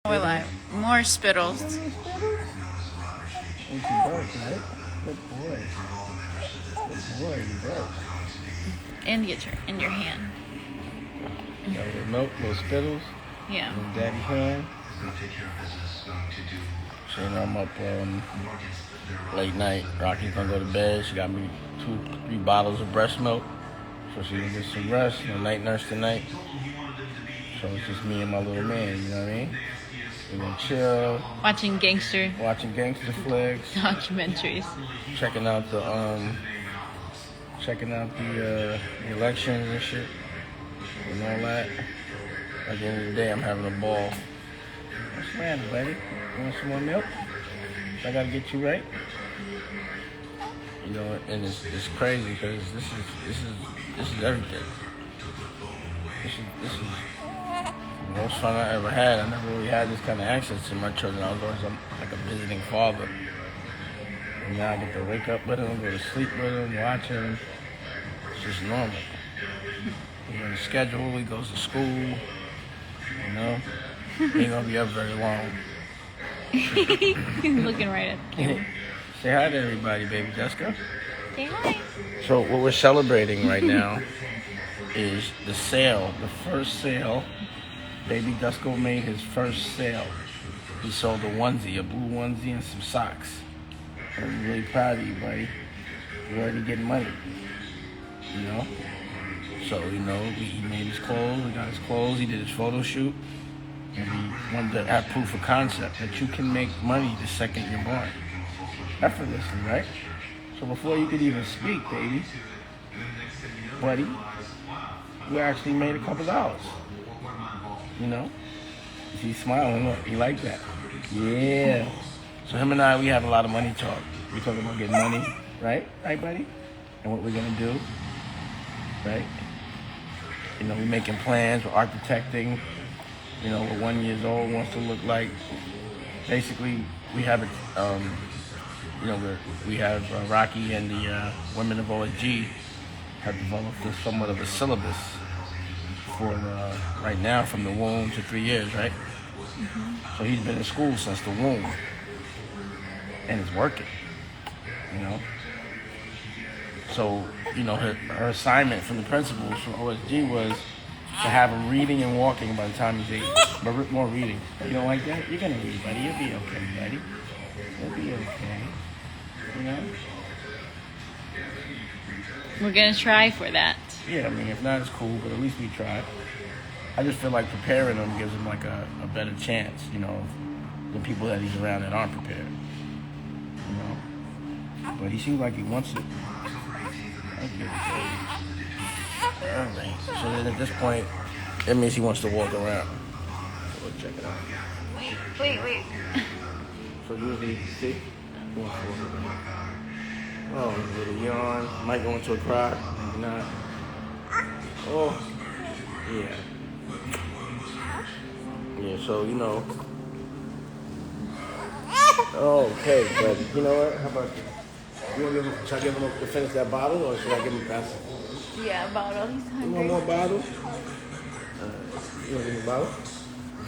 More live. More spittles. Ain't you broke, right? Good boy. Good boy, you broke. And get in your hand. Got a little milk, little spittles. Yeah. Little daddy hand. So you know I'm up late night. Rocky's gonna go to bed. She got me 2-3 bottles of breast milk. So she can get some rest. No night nurse tonight. So it's just me and my little man, you know what I mean? We're gonna chill. Watching gangster flicks. documentaries. Checking out the elections and shit. And all that. At the end of the day, I'm having a ball. What's the matter, buddy? You want some more milk? I gotta get you right. You know, and it's crazy because this is everything. This is the most fun I ever had. I never really had this kind of access to my children. I was always like a visiting father. And now I get to wake up with them, go to sleep with them, watch them. It's just normal. He's on the schedule, he goes to school. You know? He ain't gonna be up very long. He's looking right at the camera. Say hi to everybody, baby Jessica. Say hi. So what we're celebrating right now is the sale, the first sale. Baby Dusko made his first sale. He sold a onesie, a blue onesie and some socks. I'm really proud of you, buddy. You're already getting money. You know? So, you know, he made his clothes, we got his clothes, he did his photo shoot. And we wanted to have proof of concept that you can make money the second you're born. Effortlessly, right? So before you could even speak, baby, buddy, you actually made a couple dollars. You know? He's smiling, look, he like that. Yeah. So him and I, we have a lot of money talk. We talking about getting money, right? Right, buddy? And what we're gonna do, right? You know, we're making plans, we're architecting. You know, what 1 year old wants to look like. Basically, we have we have Rocky and the women of OSG have developed somewhat of a syllabus for right now from the womb to 3 years, right? Mm-hmm. So he's been in school since the womb, and it's working, you know. So, you know, her assignment from the principals from OSG was to have him reading and walking by the time he's 8. But more reading. You don't like that? You're gonna read, buddy. You'll be okay, buddy. You'll be okay. You know? We're gonna try for that. Yeah, I mean, if not, it's cool, but at least we tried. I just feel like preparing him gives him like a better chance, you know, than people that he's around that aren't prepared. You know? But he seems like he wants it. Alright, so then at this point, that means he wants to walk around. So let's check it out. Wait. So usually, see? He wants to walk around. Oh, a little yawn. Might go into a cry. Maybe not. Oh, yeah. Yeah, so, you know. Okay, but you know what? How about this? Should I give him to finish that bottle, or should I give him a pass? Yeah, bottle. He's You hungry. want more bottle? You want to give me a bottle?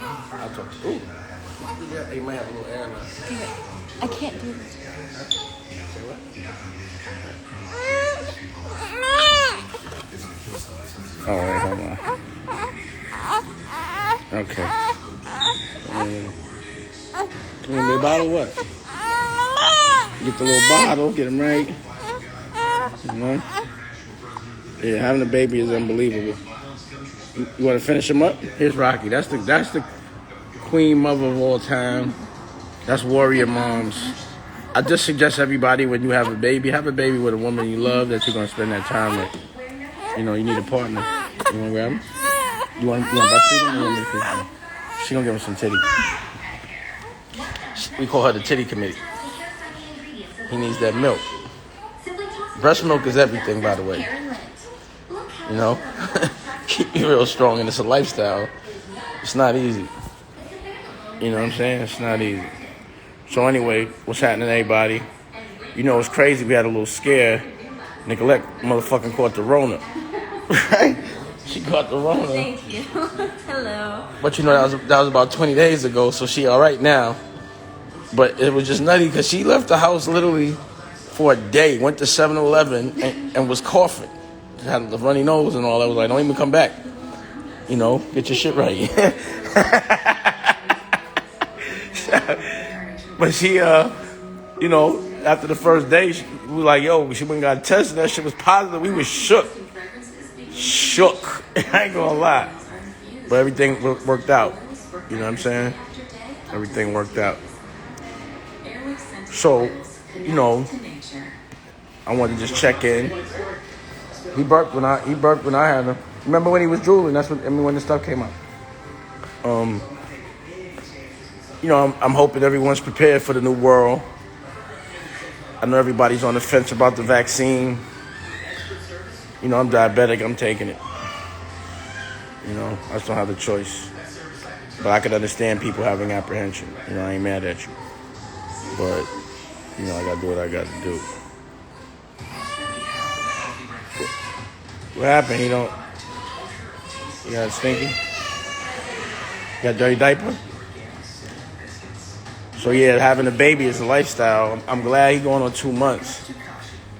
I'll talk. Ooh. Yeah, he might have a little air now. I can't do this. Say what? Oh, wait, hold on. Okay. Can you give me a bottle? What? Get the little bottle, get him right. You know? Yeah, having a baby is unbelievable. You want to finish him up? Here's Rocky. That's the queen mother of all time. That's warrior moms. I just suggest everybody when you have a baby with a woman you love that you're gonna spend that time with. You know, you need a partner. You wanna grab him? You want breastfeed him? You want me to feed him? She gonna give him some titty. We call her the titty committee. He needs that milk. Breast milk is everything, by the way. You know? Keep you real strong, and it's a lifestyle. It's not easy. You know what I'm saying? It's not easy. So anyway, what's happening, everybody? You know, it's crazy. We had a little scare. Nicolette motherfucking caught the Rona. Right? She caught the Rona. Thank you. Hello. But you know, that was about 20 days ago, so she all right now. But it was just nutty because she left the house literally for a day, went to 7-Eleven and was coughing. Had the runny nose and all that. Was like, don't even come back. You know, get your shit right. But she, you know, after the first day, we were like, yo, she went and got tested. That shit was positive. We was shook. I ain't gonna lie. But everything worked out. You know what I'm saying? Everything worked out. So, you know, I wanted to just check in. He burped when I had him. Remember when he was drooling? When the stuff came out. You know, I'm hoping everyone's prepared for the new world. I know everybody's on the fence about the vaccine. You know, I'm diabetic. I'm taking it. You know, I just don't have the choice. But I could understand people having apprehension. You know, I ain't mad at you. But, you know, I gotta do what I gotta do. What happened? You got stinky? You got a dirty diaper? So yeah, having a baby is a lifestyle. I'm glad he's going on 2 months.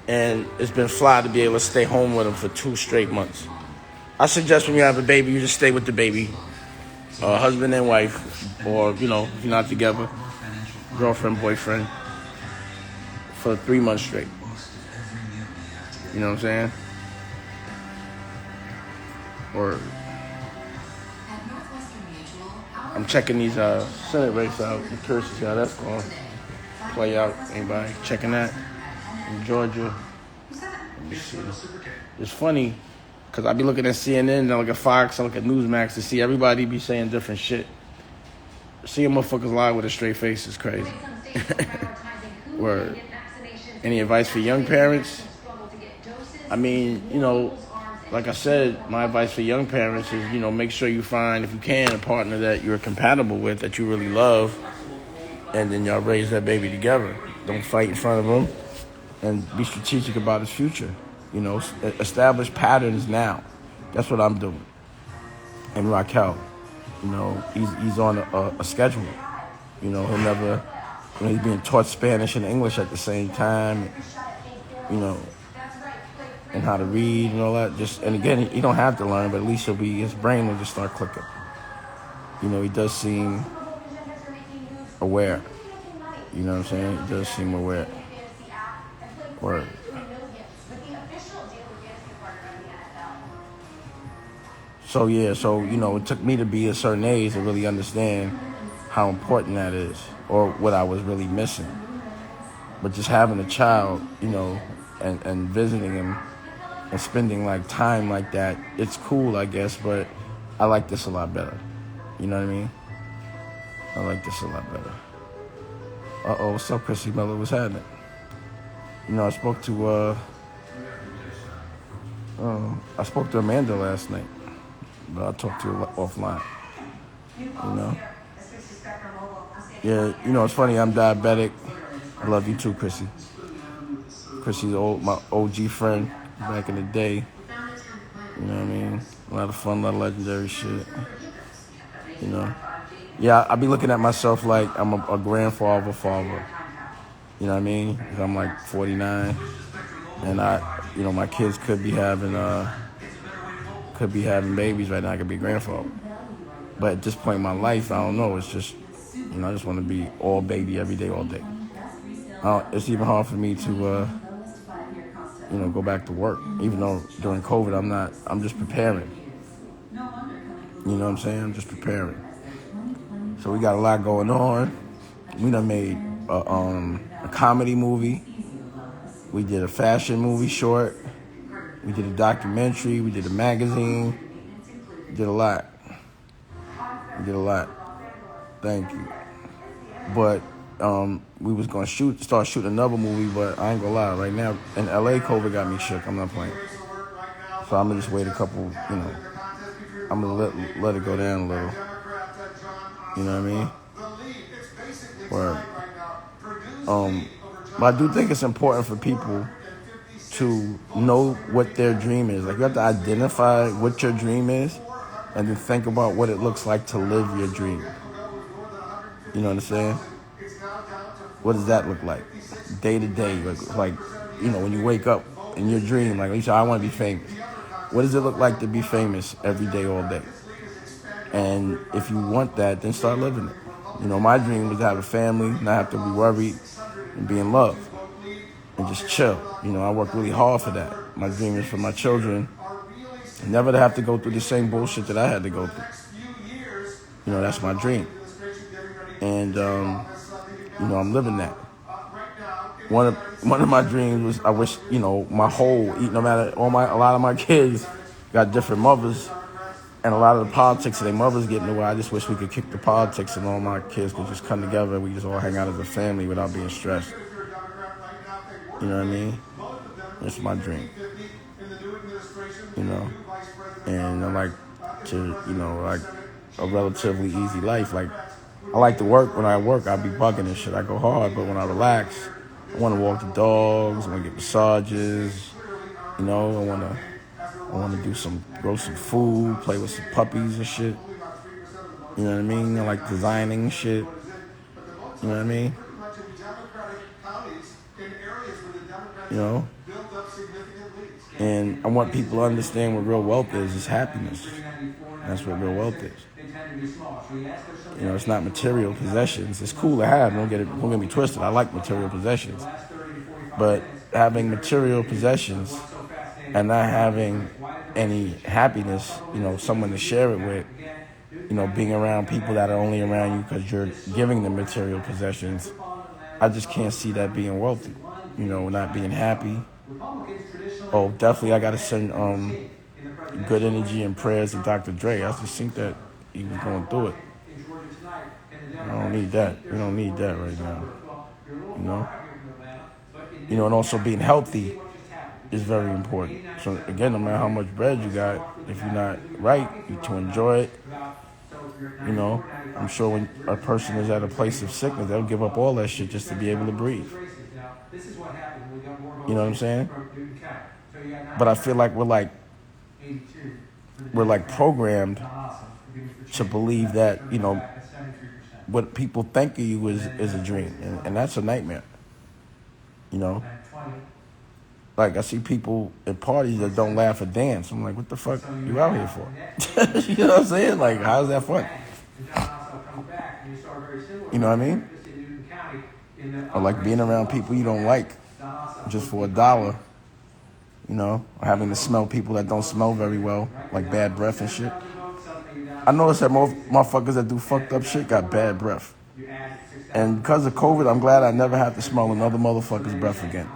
And it's been fly to be able to stay home with him for 2 straight months. I suggest when you have a baby, you just stay with the baby. Husband and wife, or, you know, if you're not together, girlfriend, boyfriend, for 3 months straight. You know what I'm saying? Or I'm checking these Senate race out. I'm curious to see how that's going. Play out. Anybody checking that? In Georgia. Let me see. It's funny, because I be looking at CNN, and I look at Fox, I look at Newsmax to see everybody be saying different shit. Seeing motherfuckers lie with a straight face is crazy. Word. Any advice for young parents? I mean, you know, like I said, my advice for young parents is, you know, make sure you find, if you can, a partner that you're compatible with, that you really love, and then y'all raise that baby together. Don't fight in front of him, and be strategic about his future. You know, establish patterns now. That's what I'm doing. And Raquel, you know, he's on a schedule. You know, he'll never, you know, he's being taught Spanish and English at the same time. You know, and how to read and all that. And again, he don't have to learn, but at least his brain will just start clicking. You know, he does seem aware. You know what I'm saying? He does seem aware. Word. So, yeah, you know, it took me to be a certain age to really understand how important that is, or what I was really missing. But just having a child, you know, and visiting him, and spending like time like that, it's cool, I guess, but I like this a lot better. You know what I mean? I like this a lot better. What's up, Chrissy Miller? What's happening? You know, I spoke to Amanda last night, but I'll talk to her offline. You know? Yeah, you know, it's funny, I'm diabetic. I love you too, Chrissy. Chrissy's my OG friend. Back in the day, you know what I mean? A lot of fun, a lot of legendary shit, you know? Yeah, I be looking at myself like I'm a grandfather, father, you know what I mean? I'm like 49, and you know, my kids could be having babies right now. I could be a grandfather. But at this point in my life, I don't know, it's just, you know, I just want to be all baby every day, all day. It's even hard for me to, you know, go back to work. Even though during COVID, I'm just preparing. You know what I'm saying? I'm just preparing. So we got a lot going on. We done made a comedy movie. We did a fashion movie short. We did a documentary. We did a magazine. We did a lot. Thank you. But we was gonna start shooting another movie, but I ain't gonna lie, right now in LA, COVID got me shook. I'm not playing. So I'm gonna just wait a couple, you know, I'm gonna let it go down a little. You know what I mean? Word. But I do think it's important for people to know what their dream is. Like, you have to identify what your dream is and then think about what it looks like to live your dream. You know what I'm saying? What does that look like? Day to day. Like, you know, when you wake up in your dream, like you say, I want to be famous. What does it look like to be famous every day, all day? And if you want that, then start living it. You know, my dream was to have a family, not have to be worried, and be in love, and just chill. You know, I work really hard for that. My dream is for my children never to have to go through the same bullshit that I had to go through. You know, that's my dream. And, you know, I'm living that. One of my dreams was, I wish, you know, no matter, a lot of my kids got different mothers, and a lot of the politics of their mothers get in the way. I just wish we could kick the politics and all my kids could just come together and we just all hang out as a family without being stressed. You know what I mean? That's my dream. You know? And I like to, you know, like a relatively easy life. Like, I like to work. When I work, I be bugging and shit. I go hard, but when I relax, I want to walk the dogs. I want to get massages. You know, I want to grow some food, play with some puppies and shit. You know what I mean? I like designing shit. You know what I mean? You know? And I want people to understand what real wealth is happiness. That's what real wealth is. You know, it's not material possessions. It's cool to have. Don't get me twisted. I like material possessions. But having material possessions and not having any happiness, you know, someone to share it with, you know, being around people that are only around you because you're giving them material possessions, I just can't see that being wealthy. You know, not being happy. Oh, definitely I got to send good energy and prayers to Dr. Dre. I just think that he was going through it. I don't need that. We don't need that right now. You know? You know, and also being healthy is very important. So again, no matter how much bread you got, if you're not right, to enjoy it. You know, I'm sure when a person is at a place of sickness, they'll give up all that shit just to be able to breathe. You know what I'm saying? But I feel like we're programmed to believe that, you know, what people think of you is a dream, and that's a nightmare. You know, like I see people at parties that don't laugh or dance. I'm like, what the fuck you out here for? You know what I'm saying? Like, how's that fun? You know what I mean? Or like being around people you don't like just for $1. You know, or having to smell people that don't smell very well, like bad breath and shit. I noticed that most motherfuckers that do fucked up shit got bad breath. And because of COVID, I'm glad I never have to smell another motherfucker's breath again.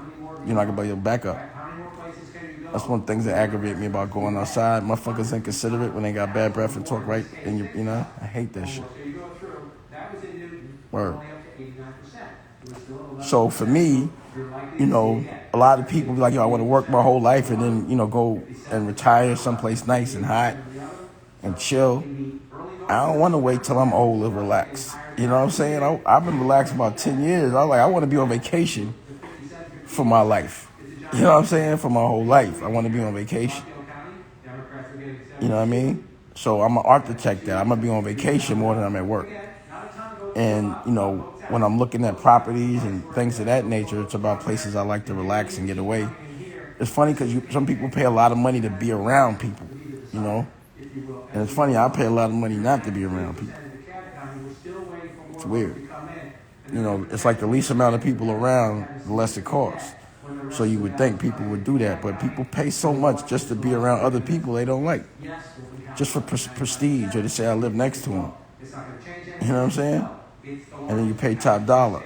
You know, I can buy your back up. That's one of the things that aggravate me about going outside. Motherfuckers inconsiderate when they got bad breath and talk right. And you know, I hate that shit. Word. So for me, you know, a lot of people be like, yo, I want to work my whole life and then, you know, go and retire someplace nice and hot and chill. I don't want to wait till I'm old and relax. You know what I'm saying? I've been relaxed about 10 years. I want to be on vacation for my life. You know what I'm saying? For my whole life. I want to be on vacation. You know what I mean? So I'm an architect that I'm going to be on vacation more than I'm at work. And, you know, when I'm looking at properties and things of that nature, it's about places I like to relax and get away. It's funny because some people pay a lot of money to be around people, you know? And it's funny, I pay a lot of money not to be around people. It's weird. You know, it's like the least amount of people around, the less it costs. So you would think people would do that, but people pay so much just to be around other people they don't like. Just for prestige, or to say I live next to them. You know what I'm saying? And then you pay top dollar.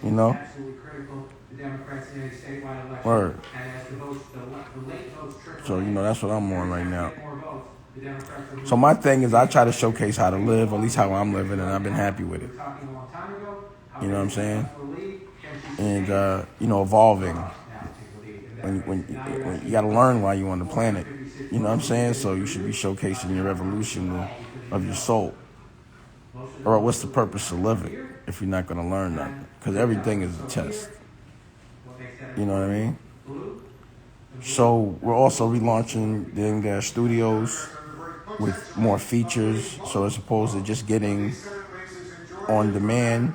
You know? Word. So, you know, that's what I'm on right now. So my thing is I try to showcase how to live, or at least how I'm living, and I've been happy with it. You know what I'm saying? And, you know, evolving. When you got to learn while you're on the planet. You know what I'm saying? So you should be showcasing your evolution of your soul. Or what's the purpose of living if you're not going to learn nothing? Because everything is a test. You know what I mean? So we're also relaunching the Engash Studios with more features. So as opposed to just getting on-demand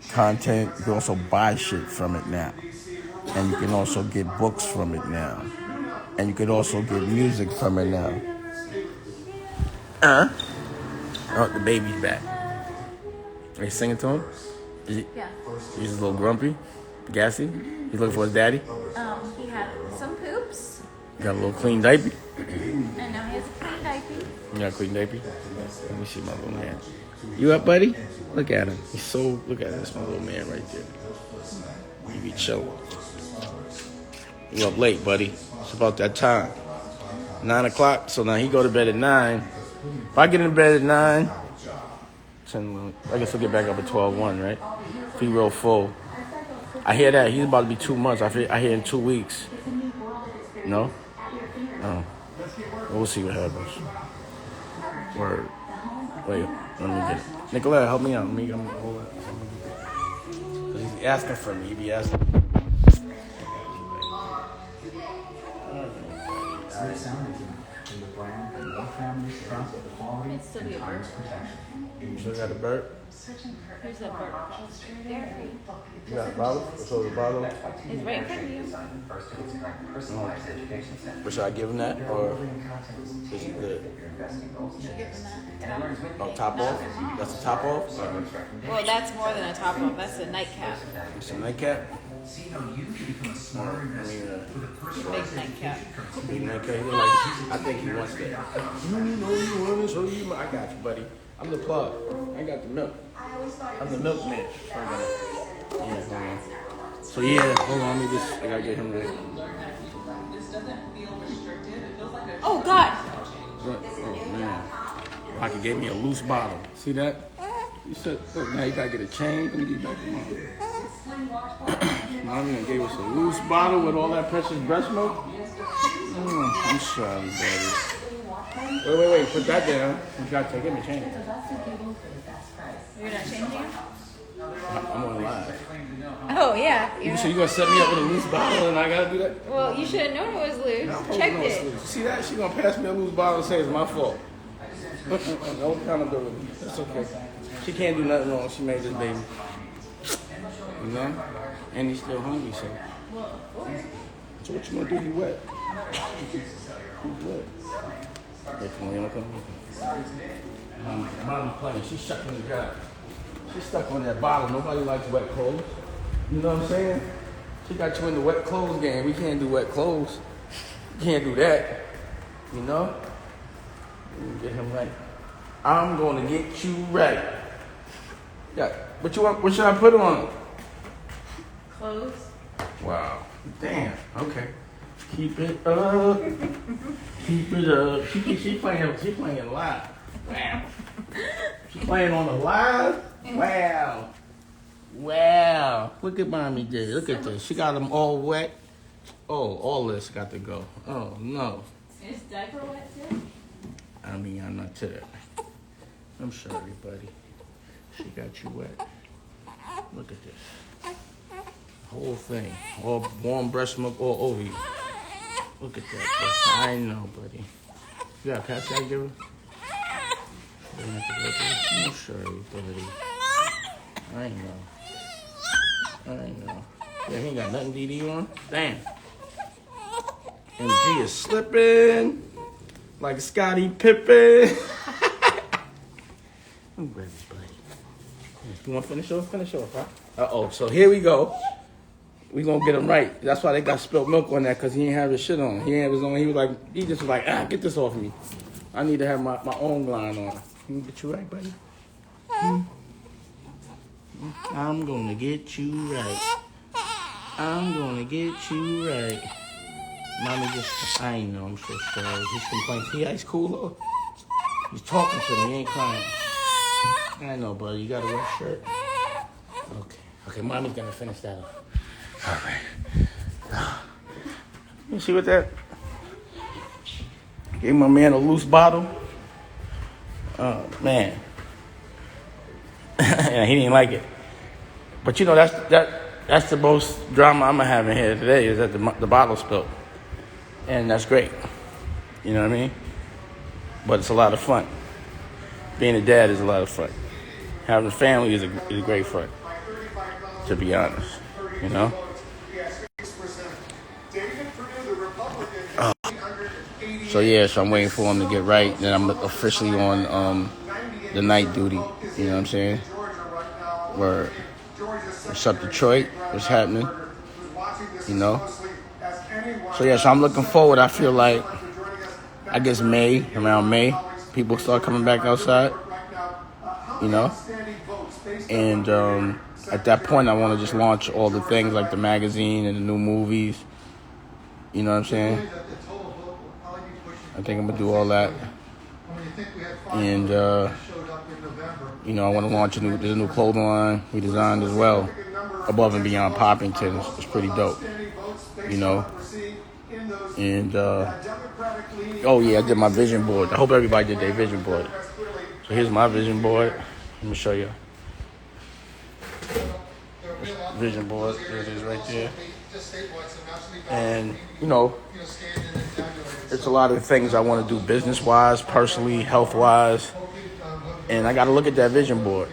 content, you can also buy shit from it now. And you can also get books from it now. And you can also get music from it now. Oh, the baby's back. Are you singing to him? Yeah. He's a little grumpy, gassy. He's looking for his daddy. He had some poops, Got a little clean diaper. and now he has a clean diaper. You got a clean diaper? Let me see my little man. You up, buddy? Look at him. Look at him. That's my little man right there. He be chilling. You up late, buddy. It's about that time. 9 o'clock, so now he go to bed at 9. If I get in bed at 9, 10, 11, I guess he'll get back up at 12:01, right? If he real full. I hear that. He's about to be 2 months. I hear in 2 weeks. No? Oh. We'll see what happens. Word. Wait, let me get it. Nicolette, help me out. Let me hold it. 'Cause he's asking for me. He be asking. It's still be a bird. Still got a bird? Where's that bird? There. You got a bottle? So the bottle? It's right in front of you. But should I give him that? Or is he good? Oh, top off? That's a top off? Well, that's more than a top off. That's a nightcap. It's a nightcap? Big nightcap. Big nightcap. He look like, I think he wants that. You know you want this, so you. I got you, buddy. I'm the plug. I got the milk. I'm the milkman. Yeah, hold on. So yeah, hold on. Let me just. I gotta get him ready. Oh God! Oh man, Rocky gave me a loose bottle. See that? You said, look, now you gotta get a chain. Let me get back to mom. Mommy done gave us a loose bottle with all that precious breast milk. I'm sorry, baby. Wait. Put that down. You gotta take him a chain. You're not changing it? I'm on live. Oh yeah. So you gonna set me up with a loose bottle and I gotta do that? Well, you should have known it was loose. Checked it. See that? She gonna pass me a loose bottle and say it's my fault. No accountability. That's okay. She can't do nothing wrong. She made this baby. You know? And he's still hungry, so. So what you gonna do? He wet. He's wet. Hey, come on, you wanna come? Mom's playing. She's stuck in the ground. She's stuck on that bottle. Nobody likes wet clothes. You know what I'm saying? She got you in the wet clothes game. We can't do wet clothes. We can't do that. You know? Get him right. I'm gonna get you right. Yeah. What you want? What should I put on? Clothes. Wow. Damn. Okay. Keep it up. Keep it up. She playing live. Wow. She playing on the live. Wow. Look at mommy did. Look at this. She got them all wet. Oh, all this got to go. Oh no. Is diaper wet too? I mean, I'm not to that. I'm sorry, buddy. She got you wet. Look at this. Whole thing. All warm breast milk all over you. Look at that. Buddy. I know, buddy. You got a pat that giver? I'm sorry, buddy. I know. Yeah, he ain't got nothing DD on. Damn. MG is slipping like Scottie Pippen. I'm ready, buddy. You want to finish off? Finish off, huh? Uh-oh. So here we go. We gonna get him right. That's why they got spilled milk on that, because he ain't have his shit on. He just was like, get this off me. I need to have my own line on. Can we get you right, buddy? I'm gonna get you right. I'm gonna get you right. Mommy just, I know, I'm so sorry. He's complaining. See how he's cool, though? He's talking to me, he ain't crying. I know, buddy. You got a wet shirt? Okay, mommy's gonna finish that up. All right. You see what that? Gave my man a loose bottle. Oh, man. Yeah, he didn't like it. But you know, That's the most drama I'm having here today is that the bottle spilled. And that's great. You know what I mean? But it's a lot of fun. Being a dad is a lot of fun. Having a family is a great fun, to be honest. You know? So I'm waiting for him to get right. Then I'm officially on the night duty. You know what I'm saying? What's up, Detroit? What's happening? You know? So I'm looking forward. I feel like, I guess around May, people start coming back outside. You know? And at that point, I want to just launch all the things like the magazine and the new movies. You know what I'm saying? I think I'm going to do all that. And, I want to launch there's a new clothing line we designed as well. Above and Beyond Poppington. It's pretty dope. You know? And, I did my vision board. I hope everybody did their vision board. So here's my vision board. Let me show you. Vision board. There it is right there. And, it's a lot of things I want to do business-wise, personally, health-wise. And I got to look at that vision board.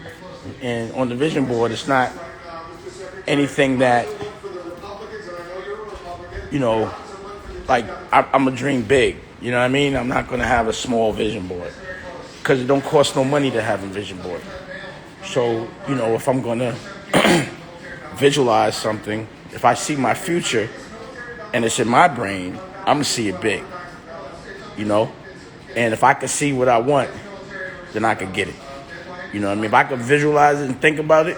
And on the vision board, it's not anything that, like I'm going to dream big. You know what I mean? I'm not going to have a small vision board because it don't cost no money to have a vision board. So, if I'm going to visualize something, if I see my future and it's in my brain, I'm going to see it big. And if I can see what I want, then I can get it. You know what I mean? If I can visualize it and think about it,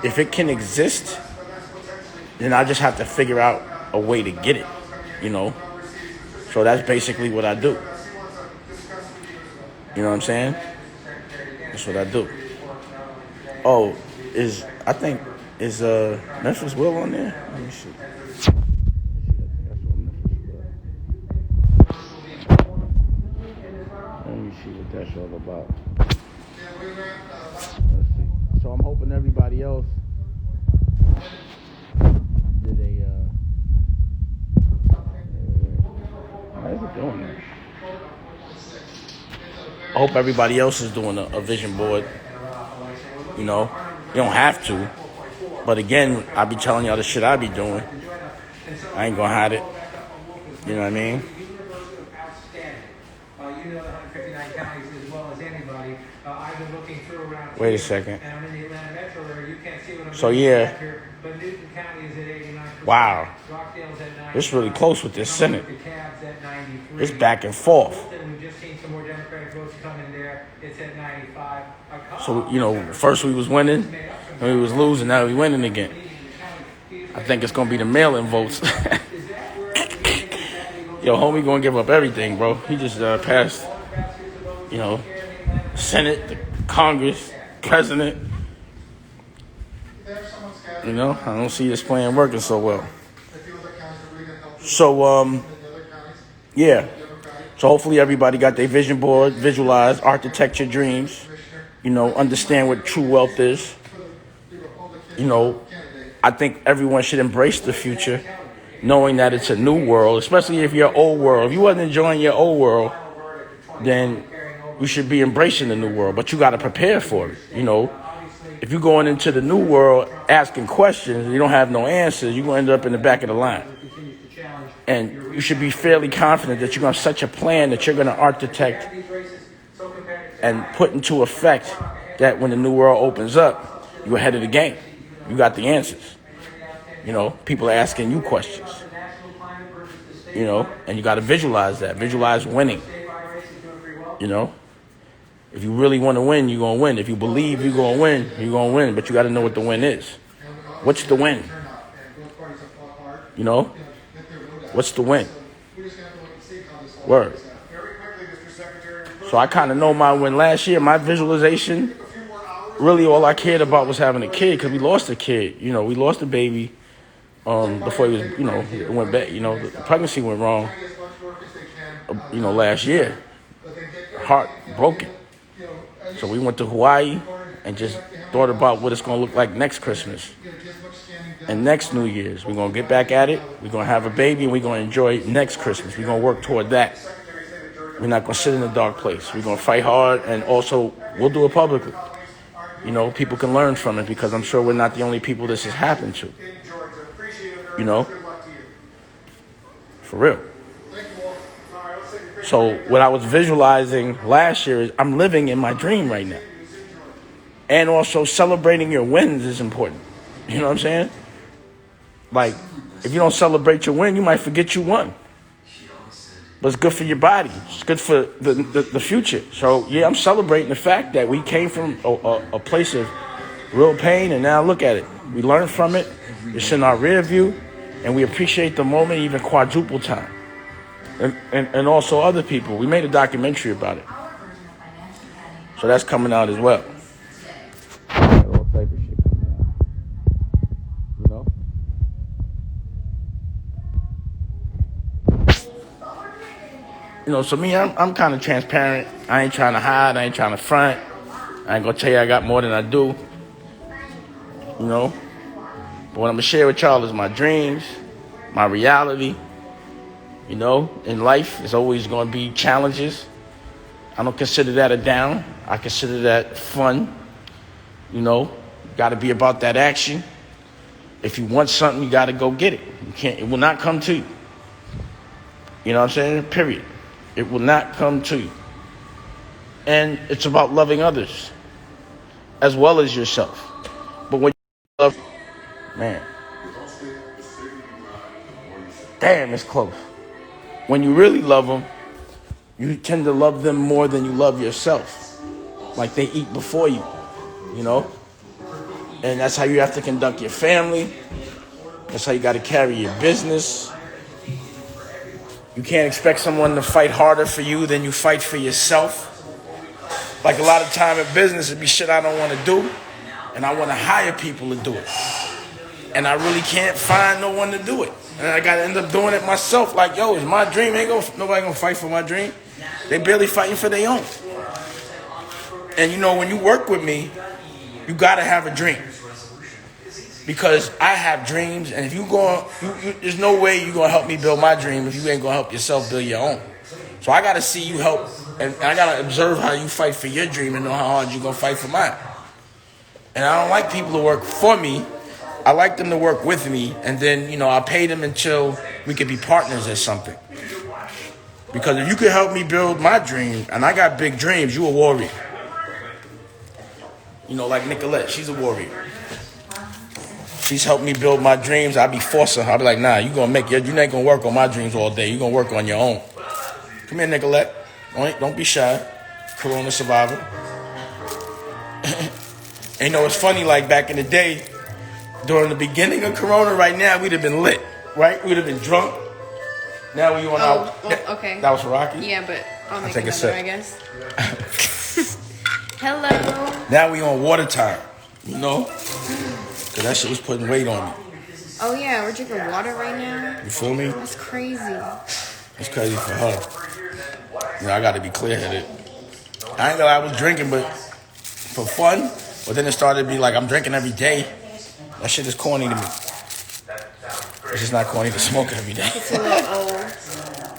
if it can exist, then I just have to figure out a way to get it, So that's basically what I do. You know what I'm saying? That's what I do. Oh, is Memphis Will on there? Let me see. Let me see what that's all about. Let's see. So I'm hoping everybody else did how is it doing that? I hope everybody else is doing a vision board. You don't have to. But again, I be telling y'all the shit I be doing. I ain't gonna hide it. You know what I mean? Wait a second. So wow. It's really close with this Senate. It's back and forth. So, first we was winning, and we was losing, now we winning again. I think it's going to be the mail-in votes. Yo, homie going to give up everything, bro. He just passed, Senate, the Congress, President. I don't see this plan working so well. So, So hopefully everybody got their vision board, visualize, architect your dreams, understand what true wealth is. I think everyone should embrace the future, knowing that it's a new world, especially if you're old world. If you wasn't enjoying your old world, then you should be embracing the new world, but you got to prepare for it. If you're going into the new world asking questions and you don't have no answers, you're going to end up in the back of the line. And you should be fairly confident that you're going to set a plan that you're going to architect and put into effect that when the new world opens up, you're ahead of the game. You got the answers. People are asking you questions. And you got to visualize that. Visualize winning. If you really want to win, you're going to win. If you believe you're going to win, you're going to win. But you got to know what the win is. What's the win? What's the win? Word. So I kind of know my win last year. My visualization, really all I cared about was having a kid because we lost a kid. We lost a baby before he was, it went back. The pregnancy went wrong, last year. Heart broken. So we went to Hawaii and just thought about what it's going to look like next Christmas. And next New Year's, we're going to get back at it. We're going to have a baby, and we're going to enjoy next Christmas. We're going to work toward that. We're not going to sit in a dark place. We're going to fight hard, and also we'll do it publicly. You know, people can learn from it because I'm sure we're not the only people this has happened to. You know? For real. So what I was visualizing last year is I'm living in my dream right now. And also celebrating your wins is important. You know what I'm saying? Like, if you don't celebrate your win, you might forget you won. But it's good for your body. It's good for the future. So, yeah, I'm celebrating the fact that we came from a place of real pain, and now look at it. We learned from it. It's in our rear view, and we appreciate the moment even quadruple time. And also other people. We made a documentary about it. So that's coming out as well. All type of shit coming out. You know? You know, so me, I'm kind of transparent. I ain't trying to hide. I ain't trying to front. I ain't going to tell you I got more than I do. You know? But what I'm going to share with y'all is my dreams, my reality. You know, in life, there's always going to be challenges. I don't consider that a down. I consider that fun. You know, got to be about that action. If you want something, you got to go get it. You can't. It will not come to you. You know what I'm saying? Period. It will not come to you. And it's about loving others as well as yourself. But when you love, man, damn, it's close. When you really love them, you tend to love them more than you love yourself. Like they eat before you, you know? And that's how you have to conduct your family. That's how you got to carry your business. You can't expect someone to fight harder for you than you fight for yourself. Like a lot of time in business, it'd be shit I don't want to do. And I want to hire people to do it. And I really can't find no one to do it. And I got to end up doing it myself. Like, yo, it's my dream. Nobody going to fight for my dream. They barely fighting for their own. And, you know, when you work with me, you got to have a dream. Because I have dreams. And if you go, there's no way you're going to help me build my dream if you ain't going to help yourself build your own. So I got to see you help. And I got to observe how you fight for your dream and know how hard you're going to fight for mine. And I don't like people to work for me. I like them to work with me, and then, you know, I pay them until we could be partners at something. Because if you could help me build my dream, and I got big dreams, you a warrior. You know, like Nicolette, she's a warrior. She's helped me build my dreams. I be forcing her. I be like, nah, you ain't gonna work on my dreams all day. You gonna work on your own. Come here, Nicolette. Don't be shy. Corona survivor. And you know, it's funny, like back in the day, during the beginning of Corona, right now, we'd have been lit, right? We'd have been drunk. Now we on out. Well, okay. That was for Rocky? Yeah, but I'll make take a sip. I guess. Hello. Now we on water time, you know? Because that shit was putting weight on me. Oh, yeah, we're drinking water right now. You feel me? That's crazy. It's crazy for her. You know, I got to be clear-headed. I ain't gonna lie, I was drinking, but for fun. But then it started to be like, I'm drinking every day. That shit is corny to me. It's just not corny to smoke every day. It's a little old.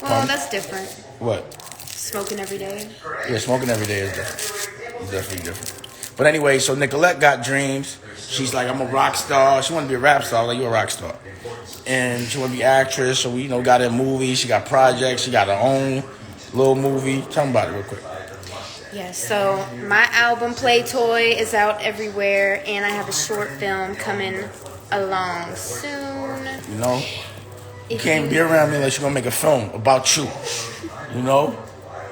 Well, that's different. What? Smoking every day? Yeah, smoking every day is different. It's definitely different. But anyway, so Nicolette got dreams. She's like, I'm a rock star. She wanted to be a rap star. I was like, you're a rock star. And she wanted to be an actress. So we, got her movies. She got projects. She got her own little movie. Tell me about it real quick. Yeah, so my album Play Toy is out everywhere, and I have a short film coming along soon. You know, you can't be around me unless you're gonna make a film about you. You know,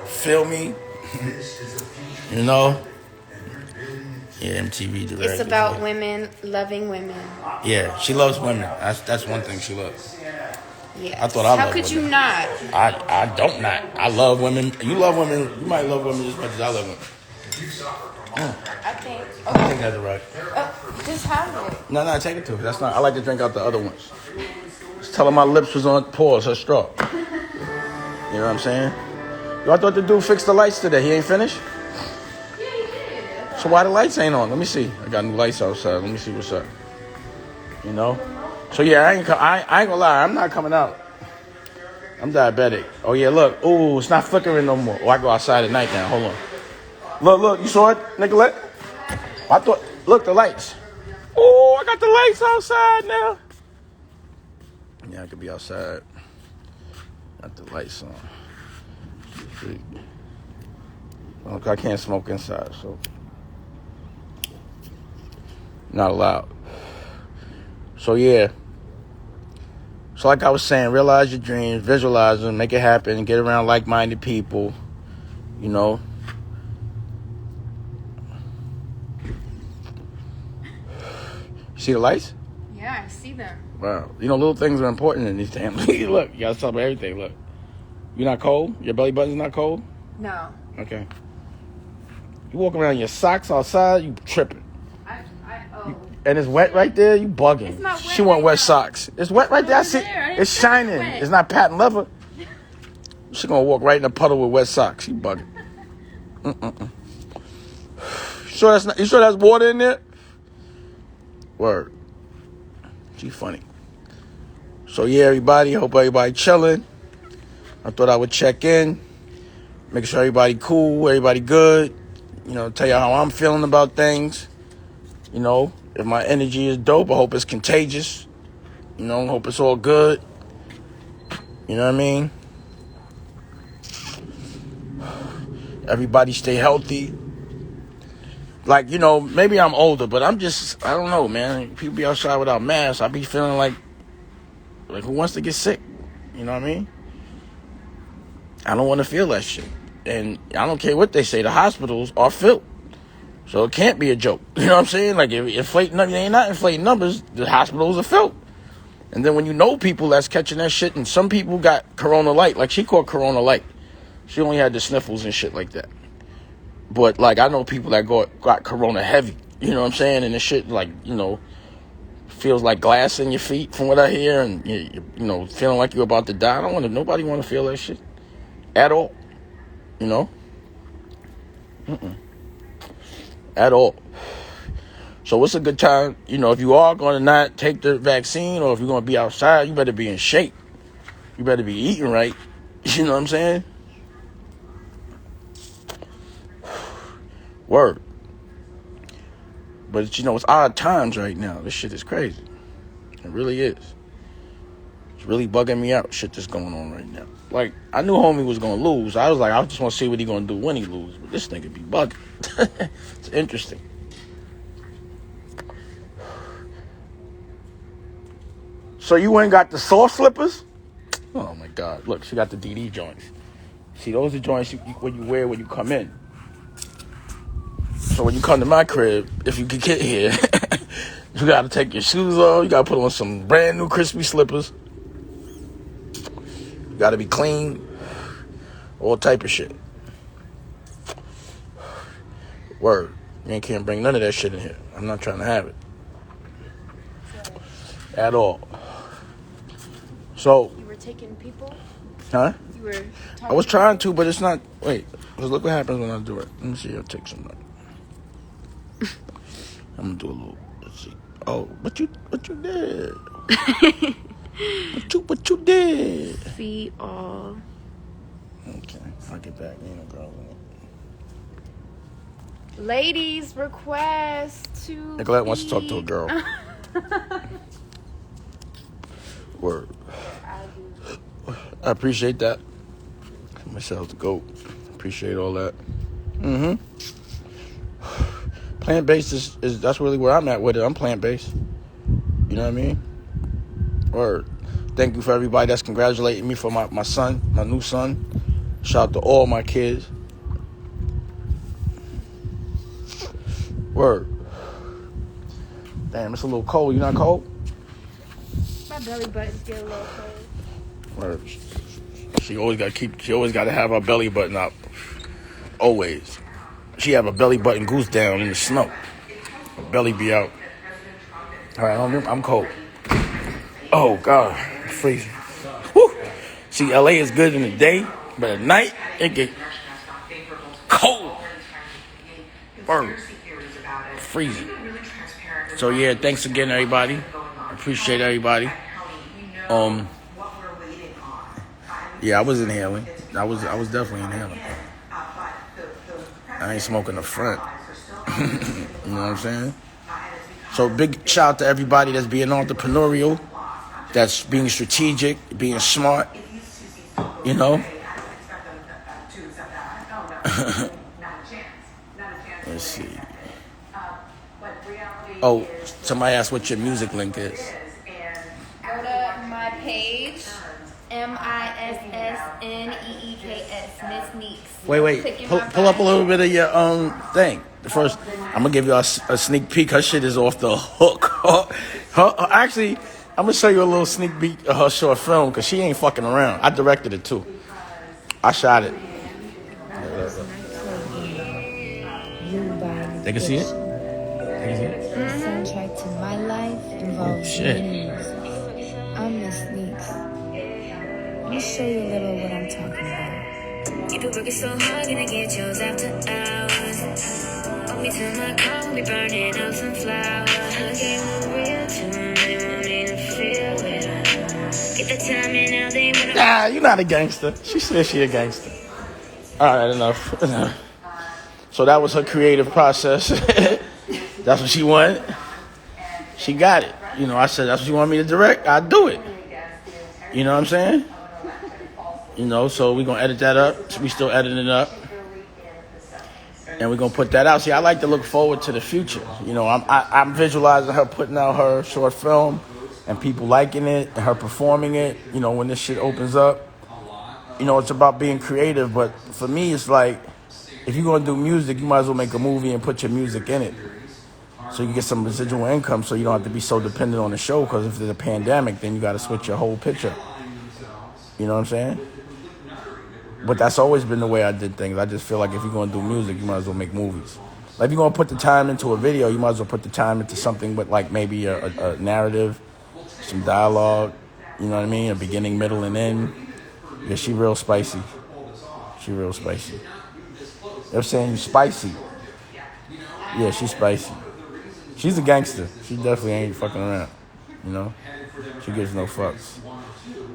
feel me? You know, yeah, MTV director. It's about women loving women. Yeah, she loves women. That's one thing she loves. Yeah. I thought I How loved could women. you not? I don't not. I love women. You love women. You might love women as much as I love women. I think. I think that's right. Just have it. No, take it to her. That's not. I like to drink out the other ones. Just tell her my lips was on pause. Her straw. You know what I'm saying? Yo, I thought the dude fixed the lights today. He ain't finished? Yeah, he did. So why the lights ain't on? Let me see. I got new lights outside. Let me see what's up. You know? So yeah, I ain't gonna lie. I'm not coming out. I'm diabetic. Oh yeah, look. Ooh, it's not flickering no more. Oh, I go outside at night now. Hold on. Look. You saw it, Nicolette? I thought. Look, the lights. Oh, I got the lights outside now. Yeah, I could be outside. Got the lights on. Look, I can't smoke inside, so not allowed. So yeah. So like I was saying, realize your dreams, visualize them, make it happen, get around like-minded people, you know. See the lights? Yeah, I see them. Wow. You know, little things are important in these times. Look, you gotta celebrate everything. Look. You not cold? Your belly button's not cold? No. Okay. You walk around in your socks outside, you tripping. And it's wet right there, you bugging. It's not wet She want right wet now. socks. It's wet right there. I see. It's shining. It's not patent leather. She gonna walk right in a puddle with wet socks. She bugging. You sure that's water in there? Word. She funny. So yeah, everybody. Hope everybody chilling. I thought I would check in, make sure everybody cool, everybody good. You know, tell you how I'm feeling about things. You know, if my energy is dope, I hope it's contagious. You know, I hope it's all good. You know what I mean? Everybody stay healthy. Like, you know, maybe I'm older, but I don't know, man. People be outside without masks. I be feeling like who wants to get sick? You know what I mean? I don't want to feel that shit. And I don't care what they say. The hospitals are filled. So it can't be a joke. You know what I'm saying? Like, if inflating numbers, they ain't not inflating numbers. The hospitals are filled. And then when you know people that's catching that shit, and some people got Corona Light. Like, she caught Corona Light. She only had the sniffles and shit like that. But, like, I know people that got Corona Heavy. You know what I'm saying? And the shit, like, you know, feels like glass in your feet from what I hear. And, you know, feeling like you're about to die. Nobody want to feel that shit. At all. You know? At all. So what's a good time? You know, if you are going to not take the vaccine or if you're going to be outside, you better be in shape. You better be eating right. You know what I'm saying? Word. But, you know, it's odd times right now. This shit is crazy. It really is. It's really bugging me out, shit that's going on right now. Like, I knew homie was going to lose. I was like, I just want to see what he going to do when he lose. But this nigga be bugging. It's interesting. So you ain't got the soft slippers? Oh, my God. Look, she got the DD joints. See, those are joints what you wear when you come in. So when you come to my crib, if you can get here, you got to take your shoes off. You got to put on some brand new crispy slippers. You got to be clean. All type of shit. Word. You ain't can't bring none of that shit in here. I'm not trying to have it. At all. So. You were taking people? Huh? You were I was trying to, but it's not. Wait. Because look what happens when I do it. Let me see. I'll take some. I'm going to do a little. Let's see. Oh, what you did? What you did? Feet all. Okay. I'll get back. Ain't no girl in it. Ladies request to Nicolette wants to talk to a girl. Word. I appreciate that. Myself the GOAT. Appreciate all that. Plant-based is that's really where I'm at with it. I'm plant-based. You know what I mean? Word. Thank you for everybody that's congratulating me for my son, my new son. Shout out to all my kids. Word. Damn, it's a little cold. You not cold? My belly buttons get a little cold. Word. She always got to have her belly button up. Always. She have a belly button goose down in the snow. Her belly be out. All right, I'm cold. Oh, God. I'm freezing. Whew. See, LA is good in the day, but at night, it get cold. Burn. Freezing. So, yeah, thanks again, everybody. Appreciate everybody. Yeah, I was inhaling. I was definitely inhaling. I ain't smoking the front. You know what I'm saying? So big shout out to everybody that's being entrepreneurial, that's being strategic, being smart. You know? Let's see. Oh, somebody asked what your music link is. Go to my page, MISSNEEKS, Miss Neeks. Wait. Pull up a little bit of your thing. First, I'm gonna give you a sneak peek. Her shit is off the hook. Actually, I'm gonna show you a little sneak peek of her short film because she ain't fucking around. I directed it too. I shot it. They can see it? Soundtrack to my life involves many music. I'm Miss Neeks. Let me show you a little what I'm talking about. Keep it working so hard, gonna get yours after hours. Hold me to my car, we'll be burning up some flowers. Hugging the real to them, they want me to feel it. Get the time and now they wanna. Nah, you're not a gangster. She said she a gangster. Alright, enough. So that was her creative process. That's what she wanted. She got it. You know, I said, that's what you want me to direct? I'll do it. You know what I'm saying? You know, so we're going to edit that up. We still editing it up. And we're going to put that out. See, I like to look forward to the future. You know, I'm visualizing her putting out her short film and people liking it and her performing it. You know, when this shit opens up. You know, it's about being creative. But for me, it's like, if you're going to do music, you might as well make a movie and put your music in it. So you get some residual income so you don't have to be so dependent on the show, because if there's a pandemic, then you got to switch your whole picture. You know what I'm saying? But that's always been the way I did things. I just feel like if you're going to do music, you might as well make movies. Like if you're going to put the time into a video, you might as well put the time into something with like maybe a narrative, some dialogue, you know what I mean? A beginning, middle, and end. Yeah, she real spicy. She real spicy. They're saying spicy. Yeah, she's spicy. She's a gangster. She definitely ain't fucking around. You know? She gives no fucks.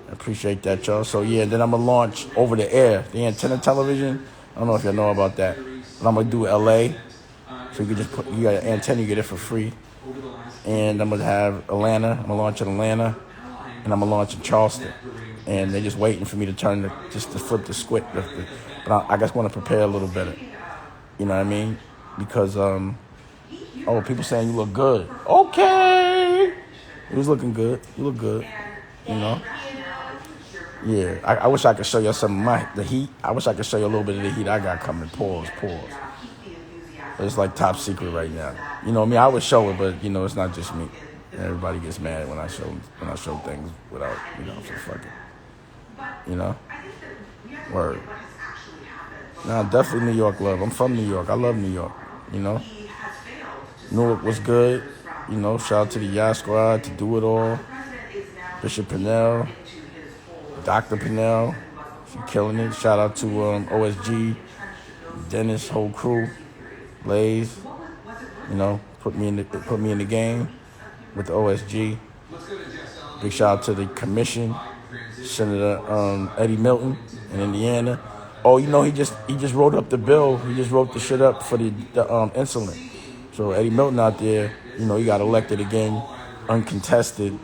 I appreciate that, y'all. So, yeah, then I'm going to launch over the air, the antenna television. I don't know if y'all know about that. But I'm going to do LA. So you can just put, you got an antenna, you get it for free. And I'm going to have Atlanta. I'm going to launch in Atlanta. And I'm going to launch in Charleston. And they're just waiting for me to just to flip the squid. But I just want to prepare a little better. You know what I mean? Because, people saying you look good. Okay. You was looking good. You look good. You know? Yeah. I wish I could show you some of the heat. I wish I could show you a little bit of the heat I got coming. Pause. But it's like top secret right now. You know me, I would show it, but, you know, it's not just me. Everybody gets mad when I show things without, you know, so fuck it. You know? Word. Nah, definitely New York love. I'm from New York. I love New York. You know? Newark was good. You know, shout out to the Yacht Squad, to Do It All. Bishop Pennell. Dr. Pennell. She killing it. Shout out to OSG. Dennis, whole crew. Blaze. You know, put me in the game with the OSG. Big shout out to the commission. Senator Eddie Milton in Indiana. Oh, you know, he just wrote up the bill. He just wrote the shit up for the insulin. So Eddie Milton out there, you know, he got elected again, uncontested,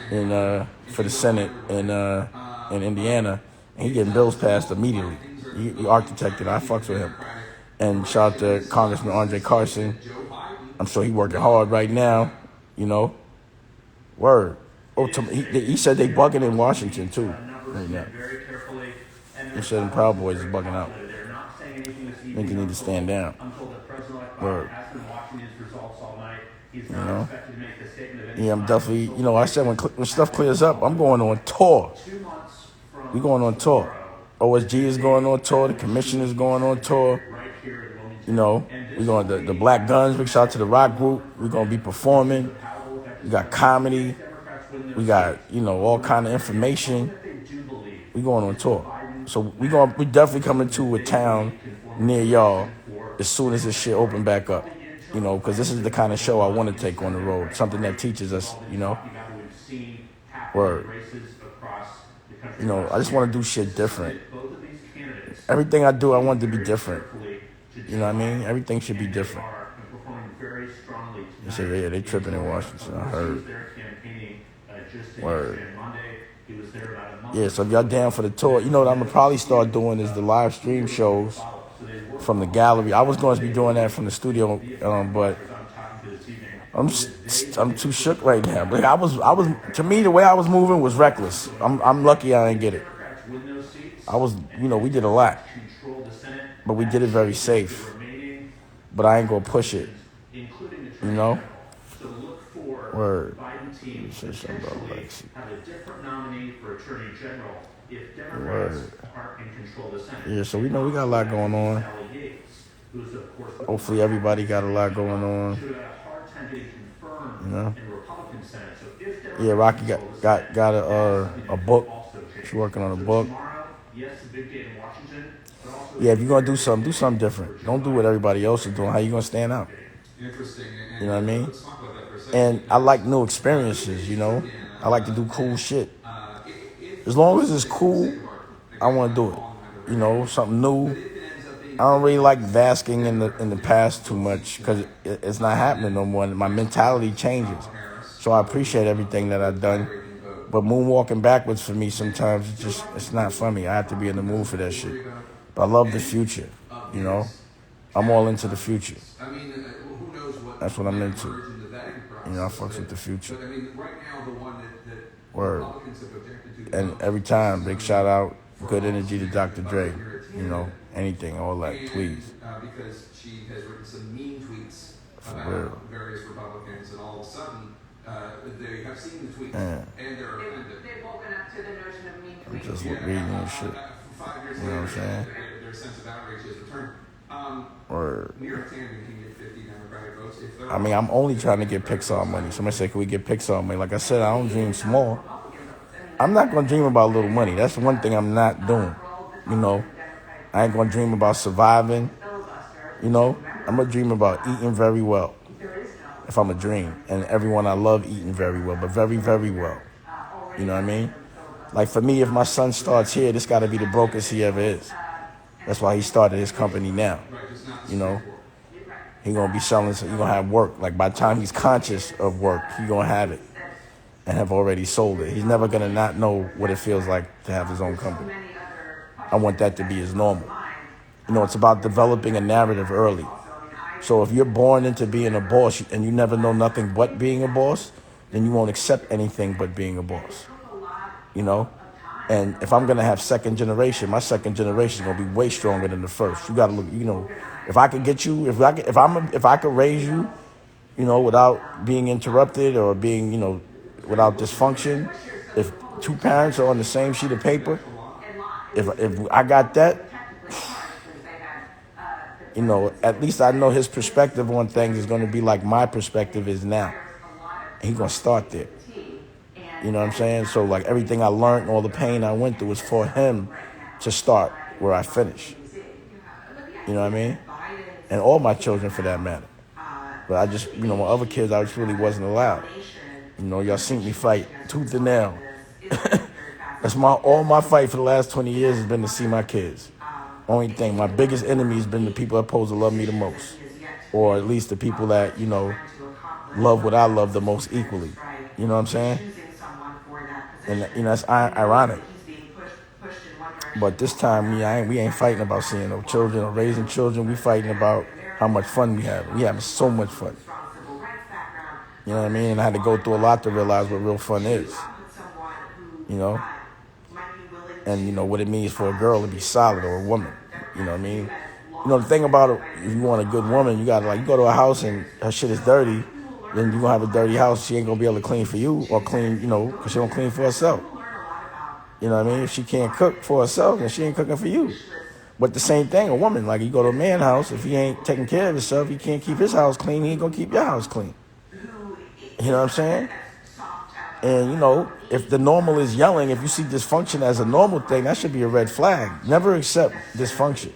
for the Senate in Indiana, and he getting bills passed immediately. He architected. I fucks with him. And shout out to Congressman Andre Carson. I'm sure he working hard right now. You know, word. Oh, he said they bugging in Washington too. Right now. He said the Proud Boys is bugging out. Think you need to stand down. Word. You know? Yeah, I'm definitely, you know, I said when stuff clears up, I'm going on tour. We going on tour. OSG is going on tour. The commission is going on tour. You know, we going the Black Guns. Big shout out to the rock group. We're going to be performing. We got comedy. We got, you know, all kind of information. We going on tour. So we definitely coming to a town near y'all as soon as this shit open back up. You know, because this is the kind of show I want to take on the road. Something that teaches us, you know. Word. You know, I just want to do shit different. Everything I do, I want it to be different. You know what I mean? Everything should be different. They say, yeah, they tripping in Washington. I heard. Word. Yeah, so if y'all down for the tour, you know what I'm going to probably start doing is the live stream shows from the gallery. I was going to be doing that from the studio, but I'm too shook right now. But I was to me, the way I was moving was reckless. I'm lucky I didn't get it. We did a lot, but we did it very safe. But I ain't gonna push it, you know. Word. Say something about Lexi. Word. Yeah, so we know we got a lot going on. Hopefully everybody got a lot going on. You know. Yeah, Rocky got a book. She's working on a book. Yeah, if you're gonna do something different. Don't do what everybody else is doing. How you gonna stand out? Interesting. You know what I mean? And I like new experiences, you know? I like to do cool shit. As long as it's cool, I want to do it. You know, something new. I don't really like basking in the past too much because it's not happening no more. My mentality changes. So I appreciate everything that I've done. But moonwalking backwards for me sometimes, it's not for me. I have to be in the mood for that shit. But I love the future, you know? I'm all into the future. That's what I'm into. You know, I fucks with the future. Word. And every time, big shout out, good energy to Dr. Dre. You know, anything, all that, please. Because she has written some mean tweets about various Republicans, and all of a sudden, they have seen the tweets, and they're offended. They've woken up to the notion of mean tweets. I'm just reading and shit. 5 years You know what I'm saying? Their sense of outrage has returned. Word. New York Times can get 50 Democratic votes. I mean, I'm only trying to get Pixar money. Somebody said, can we get Pixar money? Like I said, I don't dream small. I'm not going to dream about little money. That's one thing I'm not doing. You know, I ain't going to dream about surviving. You know, I'm going to dream about eating very well. If I'm a dream. And everyone I love eating very well, but very, very well. You know what I mean? Like for me, if my son starts here, this got to be the brokest he ever is. That's why he started his company now. You know, he going to be selling, so he going to have work. Like by the time he's conscious of work, he going to have it and have already sold it. He's never going to not know what it feels like to have his own company. I want that to be his normal. You know, it's about developing a narrative early. So if you're born into being a boss and you never know nothing but being a boss, then you won't accept anything but being a boss. You know? And if I'm going to have second generation, my second generation is going to be way stronger than the first. You got to look, you know, if I could get you, if I could raise you, you know, without being interrupted or being, you know, without dysfunction, if two parents are on the same sheet of paper, if I got that, you know, at least I know his perspective on things is going to be like my perspective is now. And he's going to start there. You know what I'm saying? So, like, everything I learned and all the pain I went through was for him to start where I finish. You know what I mean? And all my children, for that matter. But I just, you know, my other kids, I just really wasn't allowed. You know, y'all seen me fight tooth and nail. That's all my fight for the last 20 years has been to see my kids. Only thing, my biggest enemy has been the people that supposed to love me the most. Or at least the people that, you know, love what I love the most equally. You know what I'm saying? And, you know, that's ironic. But this time, we ain't fighting about seeing no children or raising children. We fighting about how much fun we have. We having so much fun. You know what I mean? And I had to go through a lot to realize what real fun is. You know? And, you know, what it means for a girl to be solid or a woman. You know what I mean? You know, the thing about it, if you want a good woman, you got to, like, you go to a house and her shit is dirty, then you're going to have a dirty house. She ain't going to be able to clean for you or clean, you know, because she don't clean for herself. You know what I mean? If she can't cook for herself, then she ain't cooking for you. But the same thing, a woman, like you go to a man's house, if he ain't taking care of himself, he can't keep his house clean, he ain't going to keep your house clean. You know what I'm saying? And, you know, if the normal is yelling, if you see dysfunction as a normal thing, that should be a red flag. Never accept dysfunction.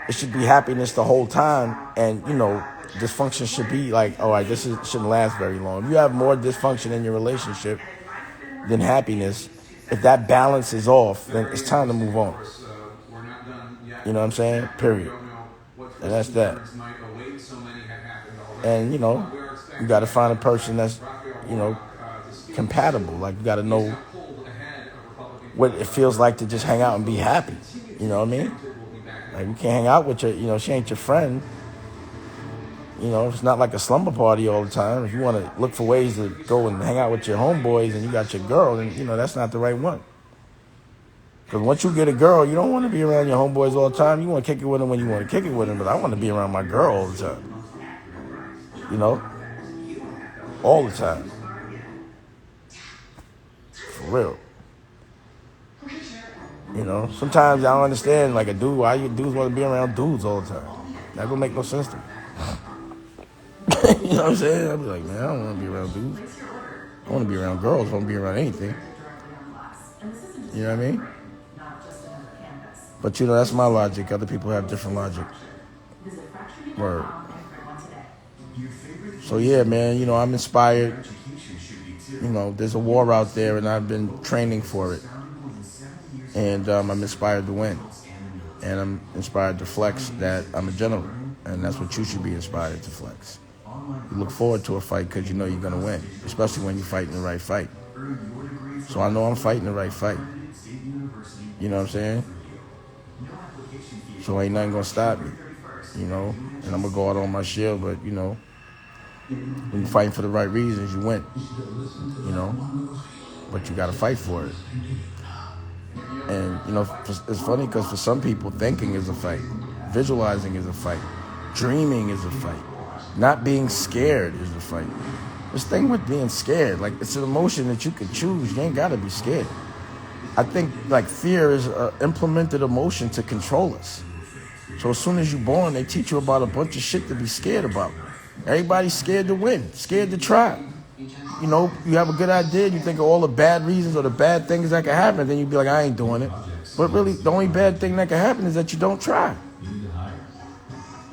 It should be happiness the whole time. And, you know, dysfunction should be like, all right, shouldn't last very long. If you have more dysfunction in your relationship than happiness, if that balance is off, then it's time to move on. You know what I'm saying? Period. And that's that. And, you know, you got to find a person that's, you know, compatible. Like, you got to know what it feels like to just hang out and be happy. You know what I mean? Like, you can't hang out with your, you know, she ain't your friend. You know, it's not like a slumber party all the time. If you want to look for ways to go and hang out with your homeboys and you got your girl, then, you know, that's not the right one. Because once you get a girl, you don't want to be around your homeboys all the time. You want to kick it with them when you want to kick it with them. But I want to be around my girl all the time. You know? All the time. For real. You know? Sometimes I don't understand, like a dude, why you dudes want to be around dudes all the time. That don't make no sense to me. You know what I'm saying? I'll be like, man, I don't want to be around dudes. I want to be around girls. I want to be around anything. You know what I mean? But, you know, that's my logic. Other people have different logic. Word. So, yeah, man, you know, I'm inspired. You know, there's a war out there, and I've been training for it. And I'm inspired to win. And I'm inspired to flex that I'm a general. And that's what you should be inspired to flex. You look forward to a fight because you know you're going to win, especially when you're fighting the right fight. So I know I'm fighting the right fight. You know what I'm saying? So ain't nothing going to stop me, you know? And I'm going to go out on my shield, but, you know, when you're fighting for the right reasons, you win, you know? But you got to fight for it. And, you know, it's funny because for some people, thinking is a fight. Visualizing is a fight. Dreaming is a fight. Not being scared is a fight. This thing with being scared, like, it's an emotion that you can choose. You ain't got to be scared. I think, like, fear is an implemented emotion to control us. So as soon as you're born, they teach you about a bunch of shit to be scared about. Everybody's scared to win, scared to try. You know, you have a good idea, you think of all the bad reasons or the bad things that can happen, then you'd be like, I ain't doing it. But really, the only bad thing that can happen is that you don't try.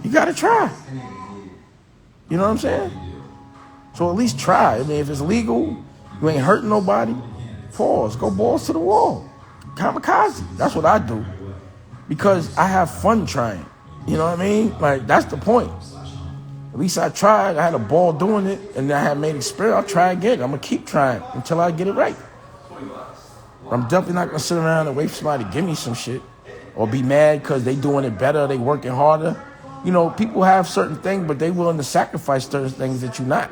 You got to try. You know what I'm saying? So at least try. I mean, if it's legal, you ain't hurting nobody, pause. Go balls to the wall. Kamikaze. That's what I do. Because I have fun trying. You know what I mean? Like, that's the point. At least I tried. I had a ball doing it, and I had made experience. I'll try again. I'm going to keep trying until I get it right. I'm definitely not going to sit around and wait for somebody to give me some shit or be mad because they doing it better, they working harder. You know, people have certain things, but they willing to sacrifice certain things that you're not.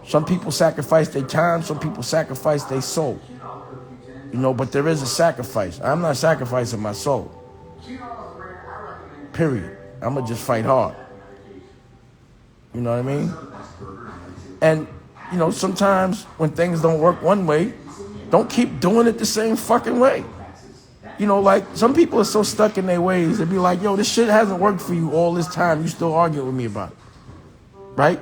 Some people sacrifice their time. Some people sacrifice their soul. You know, but there is a sacrifice. I'm not sacrificing my soul. Period. I'm going to just fight hard. You know what I mean? And, you know, sometimes when things don't work one way, don't keep doing it the same fucking way. You know, like, some people are so stuck in their ways. They be like, yo, this shit hasn't worked for you all this time. You still arguing with me about it. Right?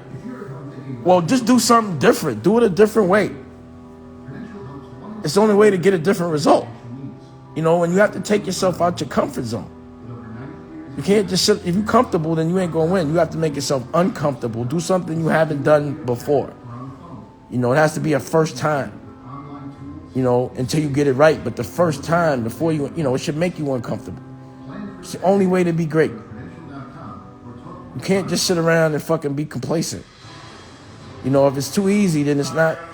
Well, just do something different. Do it a different way. It's the only way to get a different result. You know, and you have to take yourself out your comfort zone. You can't just sit, if you're comfortable, then you ain't going to win. You have to make yourself uncomfortable. Do something you haven't done before. You know, it has to be a first time. You know, until you get it right. But the first time, before you know, it should make you uncomfortable. It's the only way to be great. You can't just sit around and fucking be complacent. You know, if it's too easy, then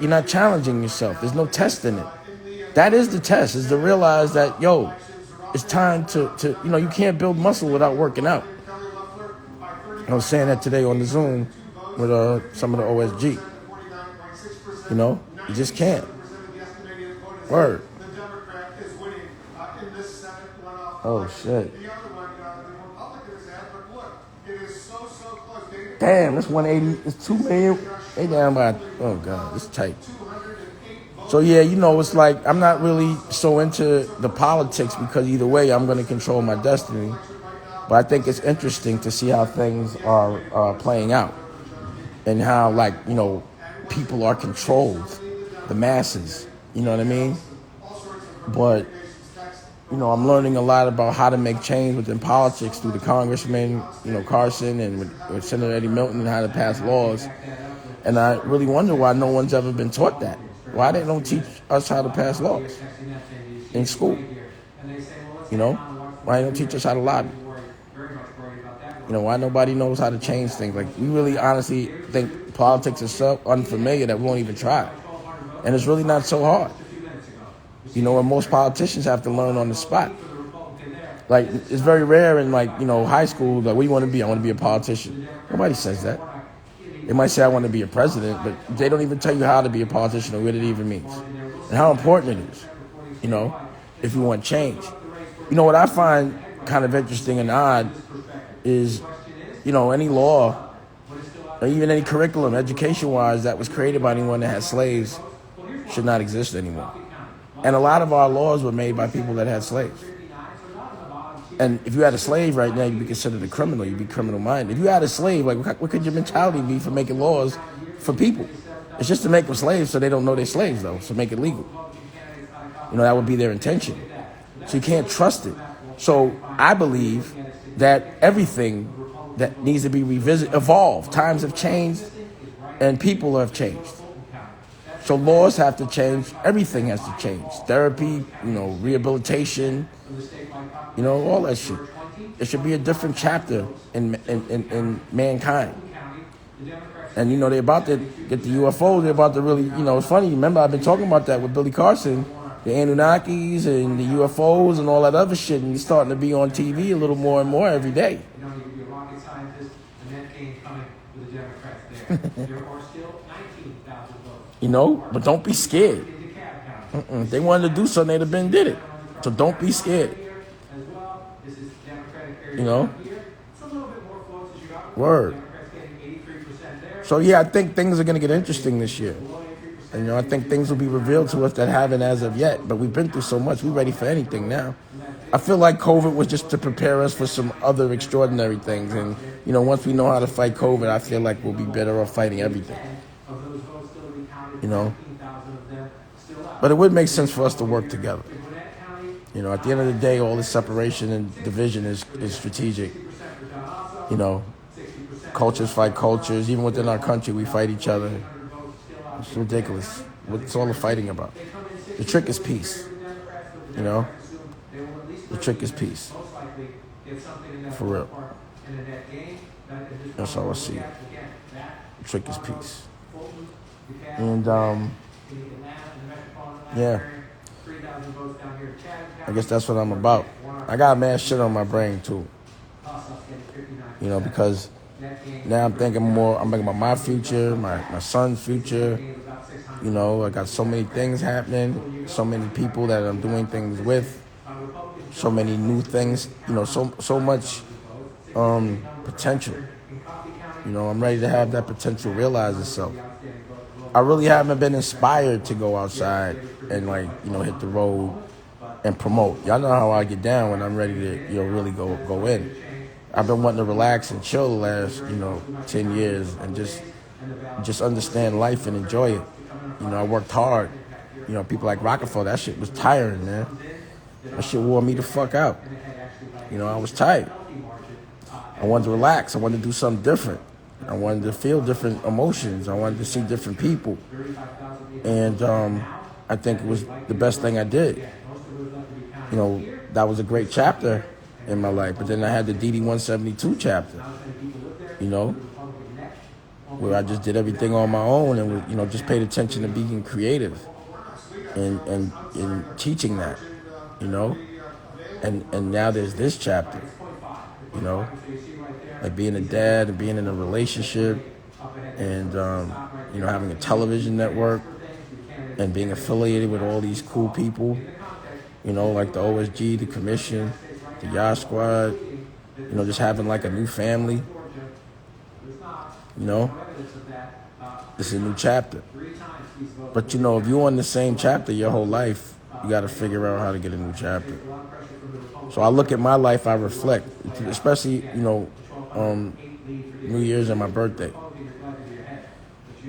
you're not challenging yourself. There's no test in it. That is the test, is to realize that, yo, it's time to you know, you can't build muscle without working out. I was saying that today on the Zoom with some of the OSG. You know, you just can't. Word. Oh, shit. Damn, that's 180. It's 2 million. They down by, oh, God, it's tight. So, yeah, you know, it's like I'm not really so into the politics because either way I'm going to control my destiny. But I think it's interesting to see how things are playing out and how, like, you know, people are controlled, the masses. You know what I mean? But, I'm learning a lot about how to make change within politics through the congressman, Carson, and with Senator Eddie Milton, and how to pass laws. And I really wonder why no one's ever been taught that. Why they don't teach us how to pass laws in school? Why they don't teach us how to lobby? Why nobody knows how to change things? Like, we really honestly think politics is so unfamiliar that we won't even try. And it's really not so hard. And most politicians have to learn on the spot. Like, it's very rare in, high school, like, what do you want to be? I want to be a politician. Nobody says that. They might say I want to be a president, but they don't even tell you how to be a politician or what it even means and how important it is, if you want change. What I find kind of interesting and odd is, any law or even any curriculum, education-wise, that was created by anyone that had slaves should not exist anymore. And a lot of our laws were made by people that had slaves. And if you had a slave right now, you'd be considered a criminal. You'd be criminal-minded. If you had a slave, what could your mentality be for making laws for people? It's just to make them slaves so they don't know they're slaves, though, so make it legal. That would be their intention. So you can't trust it. So I believe that everything that needs to be revisited, evolved. Times have changed, and people have changed. So laws have to change. Everything has to change. Therapy, rehabilitation, all that shit. It should be a different chapter in mankind. And, they're about to get the UFOs. They're about to really, it's funny. Remember, I've been talking about that with Billy Carson, the Anunnakis and the UFOs and all that other shit. And he's starting to be on TV a little more and more every day. But don't be scared. If they wanted to do something, they'd have been did it. So don't be scared. Word. So yeah, I think things are going to get interesting this year. And, I think things will be revealed to us that haven't as of yet. But we've been through so much. We're ready for anything now. I feel like COVID was just to prepare us for some other extraordinary things. And, once we know how to fight COVID, I feel like we'll be better off fighting everything. But it would make sense for us to work together. At the end of the day, all this separation and division is strategic. Cultures fight cultures. Even within our country, we fight each other. It's ridiculous. What's all the fighting about? The trick is peace. The trick is peace. For real. That's all I see. The trick is peace. And, yeah. I guess that's what I'm about. I got mad shit on my brain, too. Because now I'm thinking about my future, my son's future. I got so many things happening, so many people that I'm doing things with, so many new things, so much potential. I'm ready to have that potential realize itself. I really haven't been inspired to go outside and hit the road and promote. Y'all know how I get down when I'm ready to really go in. I've been wanting to relax and chill the last 10 years and just understand life and enjoy it. I worked hard. People like Rockefeller, that shit was tiring, man. That shit wore me the fuck out. I was tired. I wanted to relax. I wanted to do something different. I wanted to feel different emotions. I wanted to see different people. And I think it was the best thing I did. That was a great chapter in my life. But then I had the DD 172 chapter, where I just did everything on my own and, just paid attention to being creative and teaching that, And now there's this chapter, like being a dad and being in a relationship and, having a television network and being affiliated with all these cool people, like the OSG, the Commission, the Yacht Squad, just having like a new family, This is a new chapter. But if you're on the same chapter your whole life, you got to figure out how to get a new chapter. So I look at my life, I reflect, especially, New Year's and my birthday.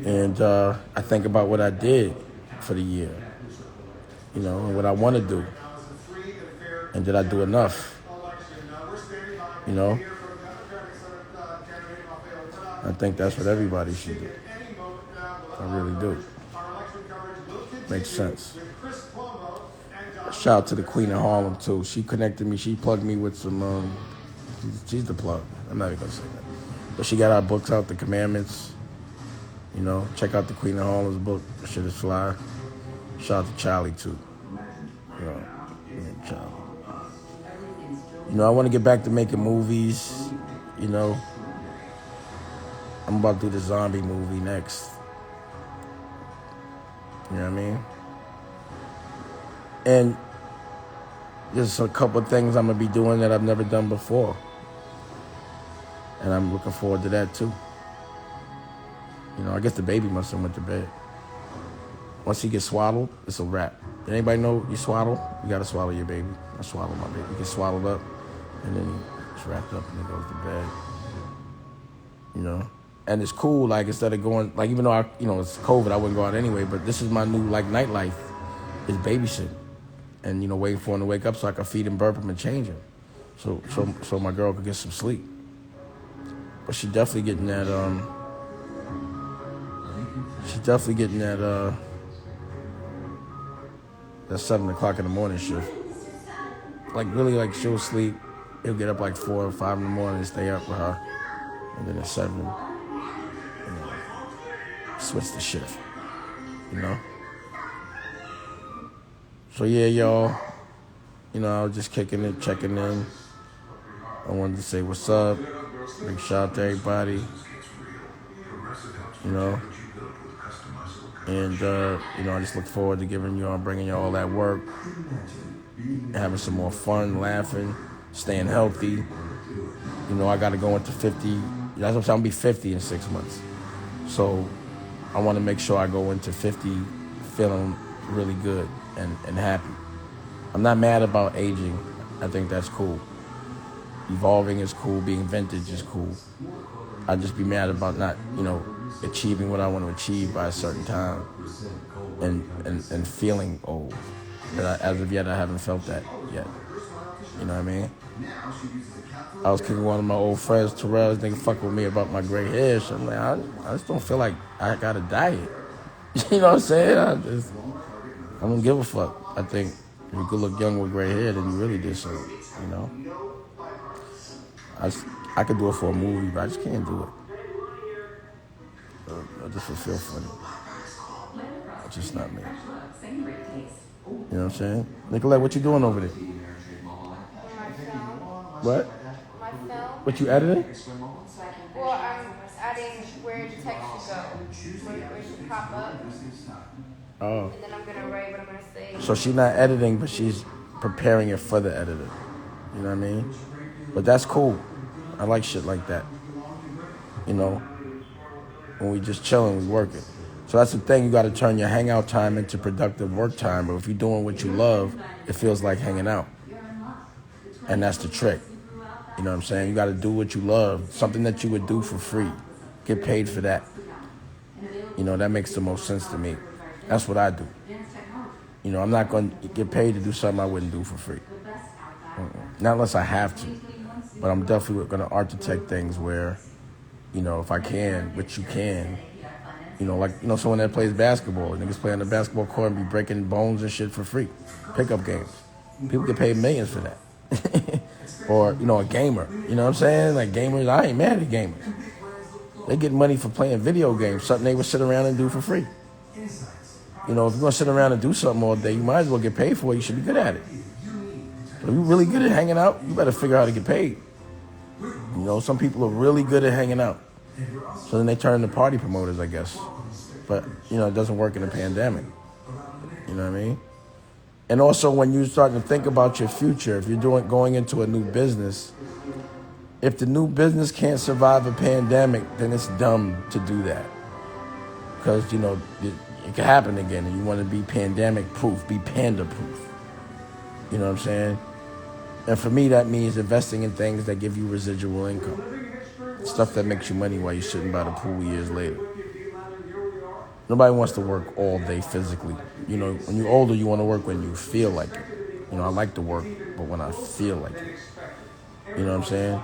And I think about what I did for the year, and what I want to do. And did I do enough? You know? I think that's what everybody should do. I really do. Makes sense. Shout out to the Queen of Harlem, too. She connected me. She plugged me with some, she's the plug. I'm not even going to say that. But she got our books out, The Commandments. You know, check out the Queen of Harlem's book. That shit is fly. Shout out to Charlie, too. You know, Charlie. You know, I want to get back to making movies. You know, I'm about to do the zombie movie next. You know what I mean? And there's a couple of things I'm going to be doing that I've never done before. And I'm looking forward to that, too. You know, I guess the baby must have went to bed. Once he gets swaddled, it's a wrap. Did anybody know you swaddle? You got to swallow your baby. I swallow my baby. He gets swaddled up, and then he's wrapped up, and he goes to bed. You know? And it's cool, like, instead of going, like, even though, it's COVID, I wouldn't go out anyway, but this is my new, like, nightlife, is babysitting. And, you know, waiting for him to wake up so I can feed him, burp him, and change him. So my girl could get some sleep. But she definitely getting that, that 7 o'clock in the morning shift. Like, really, like, she'll sleep. He'll get up like 4 or 5 in the morning and stay up with her. And then at 7, switch the shift, you know? So, yeah, y'all, you know, I was just kicking it, checking in. I wanted to say what's up. Big shout out to everybody, you know? And, I just look forward to bringing y'all that work, having some more fun, laughing, staying healthy. You know, I got to go into 50. That's what I'm saying. I'm going to be 50 in 6 months. So I want to make sure I go into 50 feeling really good and happy. I'm not mad about aging. I think that's cool. Evolving is cool. Being vintage is cool. I'd just be mad about not, achieving what I want to achieve by a certain time and feeling old. But as of yet, I haven't felt that yet. You know what I mean? I was kicking one of my old friends, Terrell, this nigga fucking with me about my gray hair. So I'm like, I just don't feel like I gotta dye it. You know what I'm saying? I don't give a fuck. I think if you could look young with gray hair, then you really did something, you know? I could do it for a movie, but I just can't do it. I just would feel funny. It's just not me. You know what I'm saying? Nicolette, what you doing over there? What? My film. What you editing? Well, I'm adding where the text should go, where it should pop up. Oh. And then I'm gonna write what I'm gonna say. So she's not editing, but she's preparing it for the editor. You know what I mean? But that's cool. I like shit like that. You know? When we just chilling, we working. So that's the thing. You got to turn your hangout time into productive work time. But if you're doing what you love, it feels like hanging out. And that's the trick. You know what I'm saying? You got to do what you love. Something that you would do for free. Get paid for that. You know, that makes the most sense to me. That's what I do. You know, I'm not going to get paid to do something I wouldn't do for free. Not unless I have to. But I'm definitely going to architect things where, if I can, which you can, someone that plays basketball. Niggas play on the basketball court and be breaking bones and shit for free. Pickup games. People get paid millions for that. Or, a gamer. You know what I'm saying? Like gamers, I ain't mad at gamers. They get money for playing video games, something they would sit around and do for free. If you're going to sit around and do something all day, you might as well get paid for it. You should be good at it. If you're really good at hanging out, you better figure out how to get paid. Some people are really good at hanging out. So then they turn into party promoters, I guess. But, it doesn't work in a pandemic. You know what I mean? And also when you're starting to think about your future, if you're going into a new business, if the new business can't survive a pandemic, then it's dumb to do that. Because, it could happen again and you want to be pandemic proof, be panda proof. You know what I'm saying? And for me, that means investing in things that give you residual income. Stuff that makes you money while you're sitting by the pool years later. Nobody wants to work all day physically. When you're older, you want to work when you feel like it. You know, I like to work, but when I feel like it. You know what I'm saying?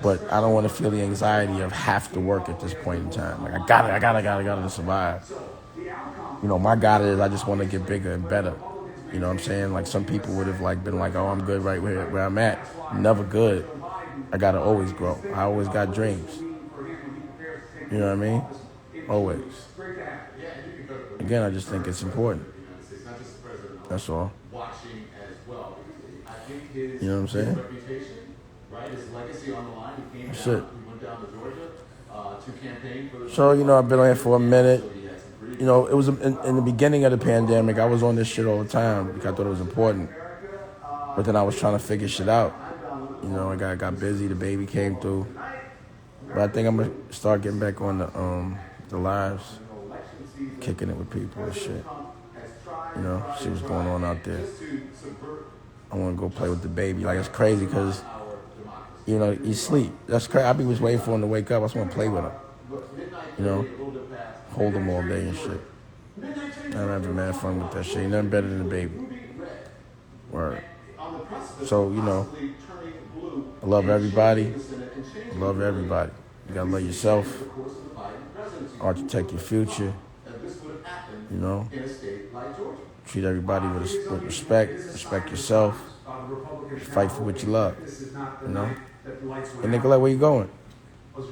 But I don't want to feel the anxiety of have to work at this point in time. Like, I gotta to survive. You know, my God is I just want to get bigger and better. You know what I'm saying? Like, some people would have like been like, oh, I'm good right where I'm at. Never good. I gotta always grow. I always got dreams. You know what I mean? Always. Again, I just think it's important. That's all. You know what I'm saying? That's it. So, you know, I've been on here for a minute. You know, it was in the beginning of the pandemic, I was on this shit all the time because I thought it was important. But then I was trying to figure shit out. You know, I got busy, the baby came through. But I think I'm going to start getting back on the lives, kicking it with people and shit. You know, see what's going on out there. I want to go play with the baby. Like, it's crazy because, you know, you sleep. That's crazy. I be just waiting for him to wake up. I just want to play with him. You know, hold him all day and shit. I'm having mad fun with that shit. Ain't nothing better than the baby. Word. So, you know, I love everybody. I love everybody. You gotta love yourself. Architect your future. You know, treat everybody with respect. Respect yourself. Fight for what you love. You know. Hey, Nicolette, where you going?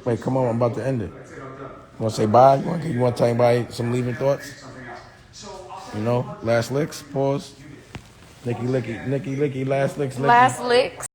Wait, come on, I'm about to end it. You want to say bye? You want to tell anybody some leaving thoughts? You know, last licks. Pause. Nicky Licky, last licks. Last licks.